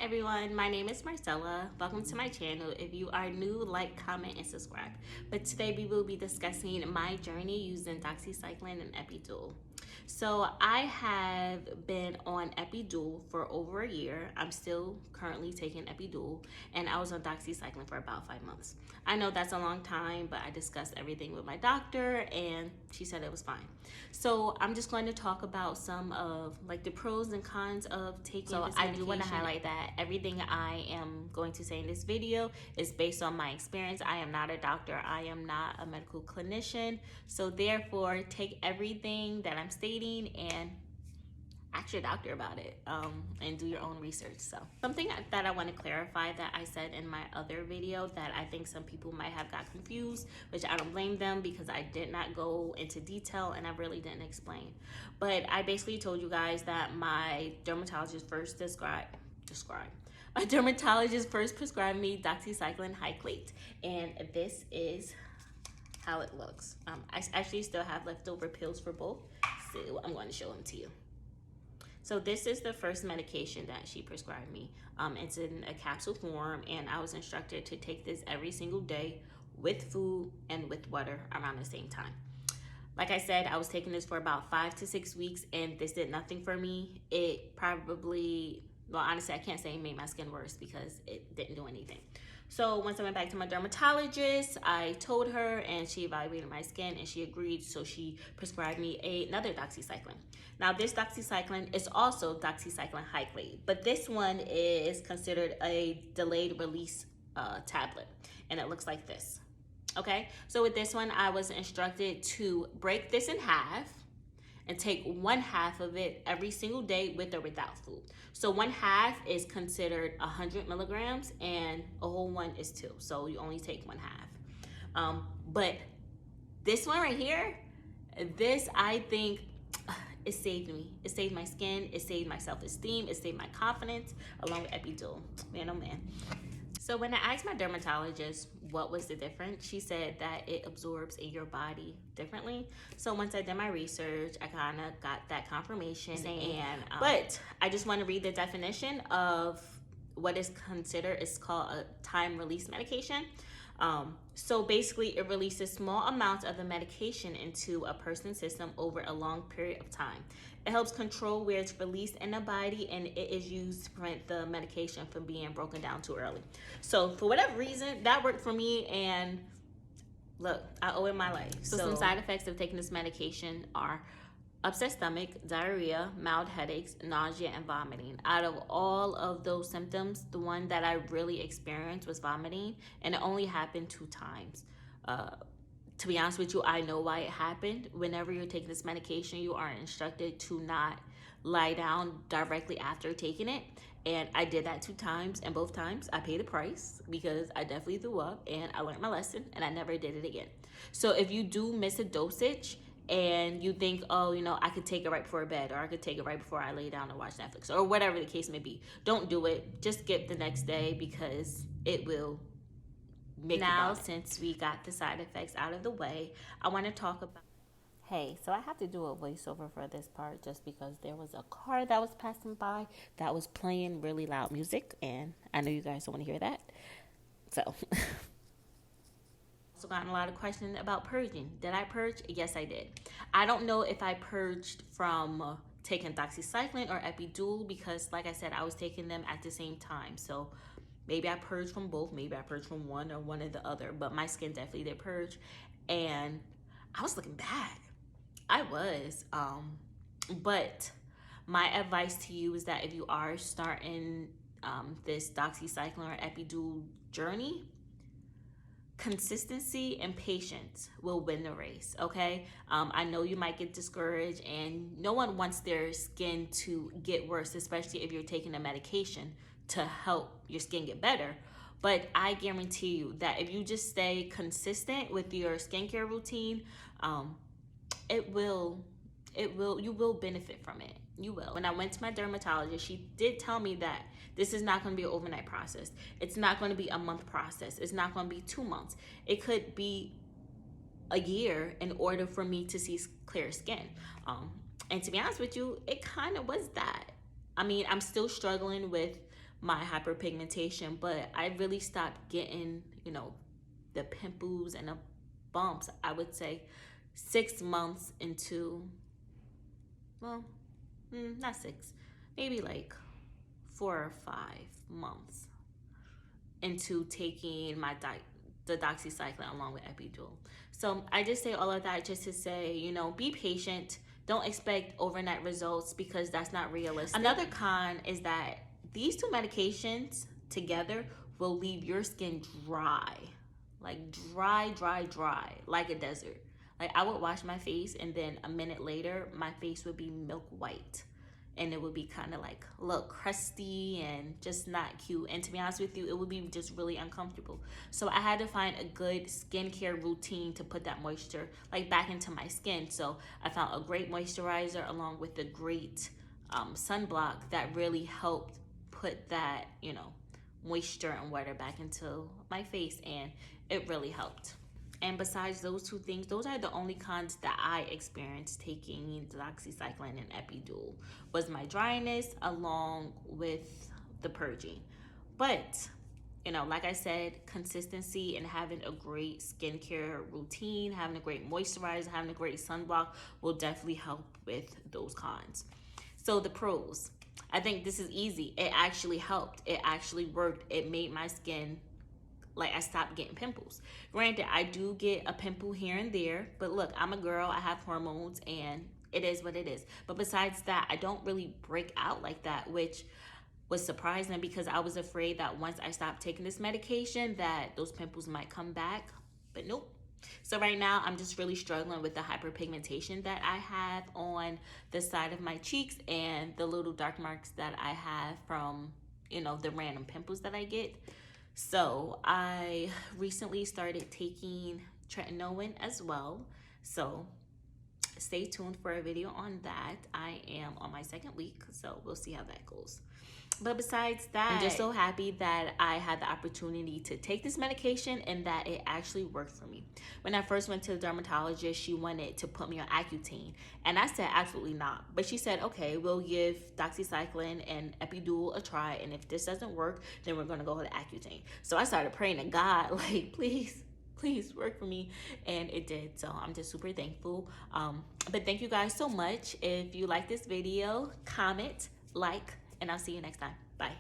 everyone, my name is Marcella. Welcome to my channel. If you are new, like, comment, and subscribe. But today we will be discussing my journey using Doxycycline and Epiduo. So I have been on Epiduo for over a year. I'm still currently taking Epiduo, and I was on Doxycycline for about 5 months. I know that's a long time, but I discussed everything with my doctor and she said it was fine. So I'm just going to talk about some of like the pros and cons of taking this medication. I do want to highlight that everything I am going to say in this video is based on my experience. I am not a doctor. I am not a medical clinician. So therefore, take everything that I'm stating and ask your doctor about it and do your own research. So something that I want to clarify that I said in my other video that I think some people might have got confused, which I don't blame them because I did not go into detail and I really didn't explain. But I basically told you guys that my dermatologist first prescribed me Doxycycline hyclate, and this is how it looks. I actually still have leftover pills for both, so I'm going to show them to you. So this is the first medication that she prescribed me. It's in a capsule form, and I was instructed to take this every single day with food and with water around the same time. Like I said, I was taking this for about 5 to 6 weeks, and this did nothing for me. It probably, well, honestly, I can't say it made my skin worse because it didn't do anything. So once I went back to my dermatologist, I told her and she evaluated my skin and she agreed. So she prescribed me another doxycycline. Now this doxycycline is also doxycycline hyclate, but this one is considered a delayed release tablet, and it looks like this. Okay, so with this one, I was instructed to break this in half and take 1/2 of it every single day with or without food. So 1/2 is considered 100 milligrams and a whole one is 2. So you only take 1/2. But this one right here, this I think it saved me. It saved my skin, it saved my self-esteem, it saved my confidence, along with Epiduo. Man, oh man. So when I asked my dermatologist what was the difference, she said that it absorbs in your body differently. So once I did my research, I kind of got that confirmation. But I just want to read the definition of what is considered. It's called a time release medication. So basically it releases small amounts of the medication into a person's system over a long period of time. It helps control where it's released in the body, and it is used to prevent the medication from being broken down too early. So for whatever reason, that worked for me, and look, I owe it my life. So some side effects of taking this medication are upset stomach, diarrhea, mild headaches, nausea, and vomiting. Out of all of those symptoms, the one that I really experienced was vomiting, and it only happened 2 times. To be honest with you, I know why it happened. Whenever you're taking this medication, you are instructed to not lie down directly after taking it. And I did that 2 times, and both times I paid the price because I definitely threw up, and I learned my lesson, and I never did it again. So if you do miss a dosage and you think, oh, you know, I could take it right before bed, or I could take it right before I lay down and watch Netflix, or whatever the case may be, don't do it. Just skip the next day because it will make now, since we got the side effects out of the way, I want to talk about. Hey, so I have to do a voiceover for this part just because there was a car that was passing by that was playing really loud music, and I know you guys don't want to hear that. So, also gotten a lot of questions about purging. Did I purge? Yes, I did. I don't know if I purged from taking doxycycline or Epiduo because, like I said, I was taking them at the same time. So maybe I purged from both. Maybe I purged from one or one or the other. But my skin definitely did purge, and I was looking bad. I was. But my advice to you is that if you are starting this doxycycline or Epiduo journey, consistency and patience will win the race, okay? I know you might get discouraged, and no one wants their skin to get worse, especially if you're taking a medication to help your skin get better. But I guarantee you that if you just stay consistent with your skincare routine, you will benefit from it. You will. When I went to my dermatologist, she did tell me that this is not going to be an overnight process. It's not going to be a month process. It's not going to be 2 months. It could be a year in order for me to see clear skin. And to be honest with you, it kind of was that. I mean, I'm still struggling with my hyperpigmentation, but I really stopped getting, you know, the pimples and the bumps, I would say 6 months into, well, not 6, maybe like 4 or 5 months into taking the doxycycline along with epidural. So I just say all of that just to say, you know, be patient. Don't expect overnight results because that's not realistic. Another con is that these two medications together will leave your skin dry, like dry, like a desert. Like I would wash my face and then a minute later, my face would be milk white. And it would be kind of like a little crusty and just not cute. And to be honest with you, it would be just really uncomfortable. So I had to find a good skincare routine to put that moisture like back into my skin. So I found a great moisturizer along with a great sunblock that really helped put that, you know, moisture and water back into my face, and it really helped. And besides those two things, those are the only cons that I experienced taking doxycycline and epidural, was my dryness along with the purging. But, you know, like I said, consistency and having a great skincare routine, having a great moisturizer, having a great sunblock will definitely help with those cons. So the pros, I think this is easy. It actually helped. It actually worked. It made my skin, like, I stopped getting pimples. Granted, I do get a pimple here and there, but look, I'm a girl, I have hormones, and it is what it is. But besides that, I don't really break out like that, which was surprising because I was afraid that once I stopped taking this medication that those pimples might come back, but nope. So right now, I'm just really struggling with the hyperpigmentation that I have on the side of my cheeks and the little dark marks that I have from, you know, the random pimples that I get. So I recently started taking tretinoin as well. So stay tuned for a video on that. I am on my 2nd week, so we'll see how that goes. But besides that, I'm just so happy that I had the opportunity to take this medication and that it actually worked for me. When I first went to the dermatologist, she wanted to put me on Accutane, and I said absolutely not. But she said, okay, we'll give doxycycline and epidural a try, and if this doesn't work, then we're gonna go to Accutane. So I started praying to God, like, please work for me, and it did. So I'm just super thankful. But thank you guys so much. If you like this video, comment, like, and I'll see you next time. Bye.